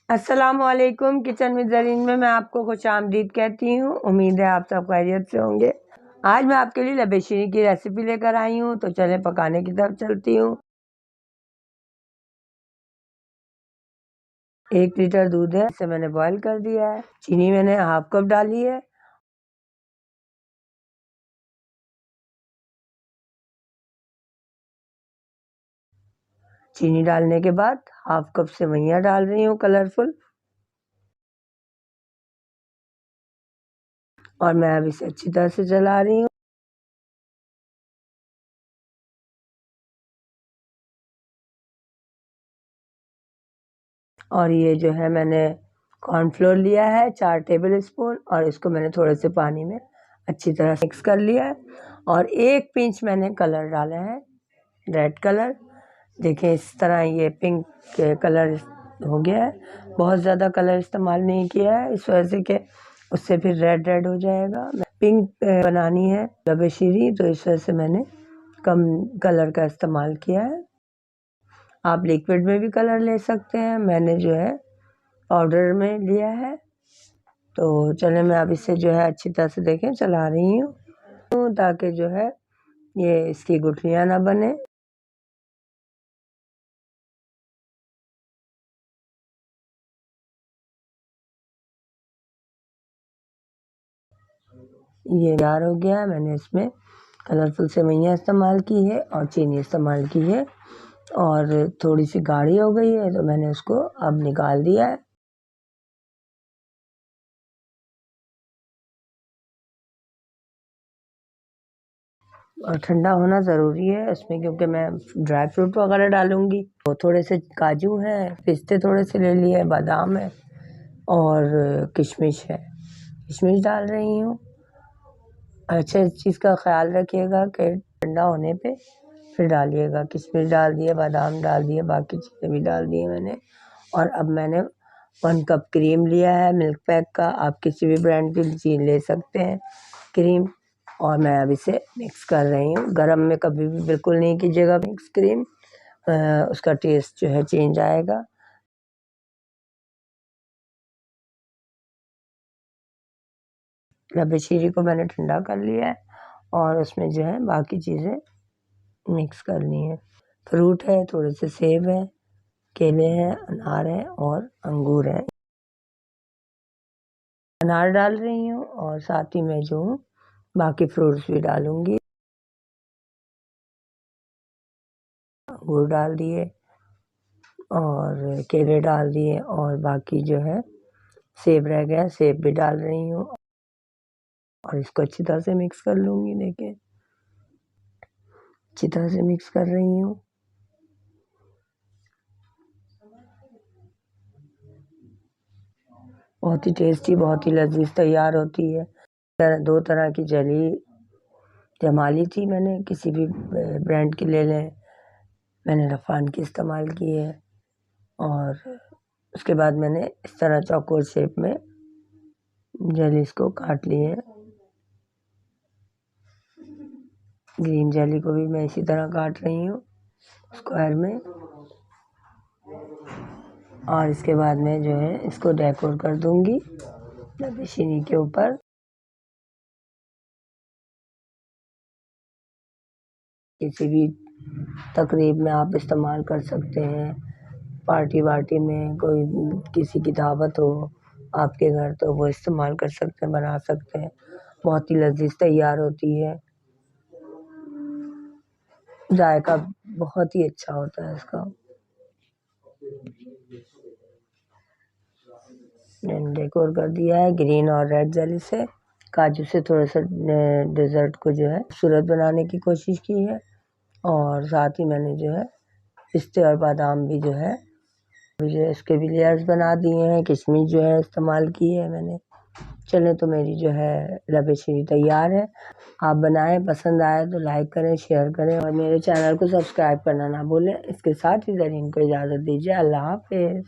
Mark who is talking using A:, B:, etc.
A: अस्सलामुअलैकुम। Kitchen with Zareen में मैं आपको खुशामदीद कहती हूँ। उम्मीद है आप सब खैरियत से होंगे। आज मैं आपके लिए लबे शीरी की रेसिपी लेकर आई हूँ, तो चलें पकाने की तरफ चलती हूँ। 1 लीटर दूध है, इसे मैंने बॉईल कर दिया है। चीनी मैंने हाफ कप डाली है। चीनी डालने के बाद हाफ कप सेवइयाँ डाल रही हूँ कलरफुल, और मैं अब इसे अच्छी तरह से चला रही हूँ। और ये जो है मैंने कॉर्नफ्लोर लिया है 4 टेबल स्पून, और इसको मैंने थोड़े से पानी में अच्छी तरह से मिक्स कर लिया है। और 1 पिंच मैंने कलर डाला है, रेड कलर। देखिए इस तरह ये पिंक कलर हो गया है। बहुत ज़्यादा कलर इस्तेमाल नहीं किया है इस वजह से कि उससे फिर रेड रेड हो जाएगा। पिंक बनानी है लबे शीरी, तो इस वजह से मैंने कम कलर का इस्तेमाल किया है। आप लिक्विड में भी कलर ले सकते हैं, मैंने जो है पाउडर में लिया है। तो चले मैं अब इसे जो है अच्छी तरह से देखें चला रही हूँ, ताकि जो है ये इसकी गुठलियाँ ना बने। ये तैयार हो गया है। मैंने इसमें कलरफुल सेवइयाँ इस्तेमाल की है और चीनी इस्तेमाल की है, और थोड़ी सी गाढ़ी हो गई है, तो मैंने उसको अब निकाल दिया है। और ठंडा होना ज़रूरी है इसमें, क्योंकि मैं ड्राई फ्रूट वगैरह डालूँगी। तो थोड़े से काजू हैं, पिस्ते थोड़े से ले लिए, बादाम है और किशमिश है, किशमिश डाल रही हूँ। अच्छा, इस चीज़ का ख्याल रखिएगा कि ठंडा होने पे फिर डालिएगा। किशमिश डाल दिए, बादाम डाल दिए, बाकी चीज़ें भी डाल दी हैं मैंने। और अब मैंने 1 कप क्रीम लिया है मिल्क पैक का, आप किसी भी ब्रांड की चीज़ ले सकते हैं क्रीम। और मैं अब इसे मिक्स कर रही हूँ। गरम में कभी भी बिल्कुल नहीं कीजिएगा मिक्स क्रीम, उसका टेस्ट जो है चेंज आएगा। लबे शीरी को मैंने ठंडा कर लिया है, और उसमें जो है बाकी चीज़ें मिक्स करनी है। फ्रूट है, थोड़े से सेब हैं, केले हैं, अनार हैं और अंगूर हैं। अनार डाल रही हूँ, और साथ ही मैं जो हूँ बाकी फ्रूट्स भी डालूँगी। अंगूर डाल दिए और केले डाल दिए, और बाकी जो है सेब रह गया, सेब भी डाल रही हूँ, और इसको अच्छी तरह से मिक्स कर लूँगी। देखिए अच्छी तरह से मिक्स कर रही हूँ। बहुत ही टेस्टी, बहुत ही लजीज तैयार होती है। 2 तरह की जेली जमा ली थी मैंने, किसी भी ब्रांड की ले लें। मैंने रफ़ान की इस्तेमाल की है, और उसके बाद मैंने इस तरह चौकोर शेप में जेलीज़ को काट लिए। ग्रीन जेली को भी मैं इसी तरह काट रही हूँ स्क्वायर में, और इसके बाद मैं जो है इसको डेकोर कर दूँगी लबे शीरी के ऊपर। किसी भी तकरीब में आप इस्तेमाल कर सकते हैं। पार्टी वार्टी में कोई किसी की दावत हो आपके घर, तो वो इस्तेमाल कर सकते हैं, बना सकते हैं। बहुत ही लजीज तैयार होती है, जायका बहुत ही अच्छा होता है इसका। मैंने डेकोर कर दिया है ग्रीन और रेड जेली से। काजू से थोड़ा सा डेज़र्ट को जो है खूबसूरत बनाने की कोशिश की है, और साथ ही मैंने जो है पिस्ते और बादाम भी जो है इसके भी लेयर्स बना दिए हैं। किशमिश जो है इस्तेमाल की है मैंने। चलें, तो मेरी जो है लबे शीरी तैयार है। आप बनाएं, पसंद आए तो लाइक करें, शेयर करें, और मेरे चैनल को सब्सक्राइब करना ना भूलें। इसके साथ ही ज़रीन को इजाज़त दीजिए। अल्लाह हाफ़िज़।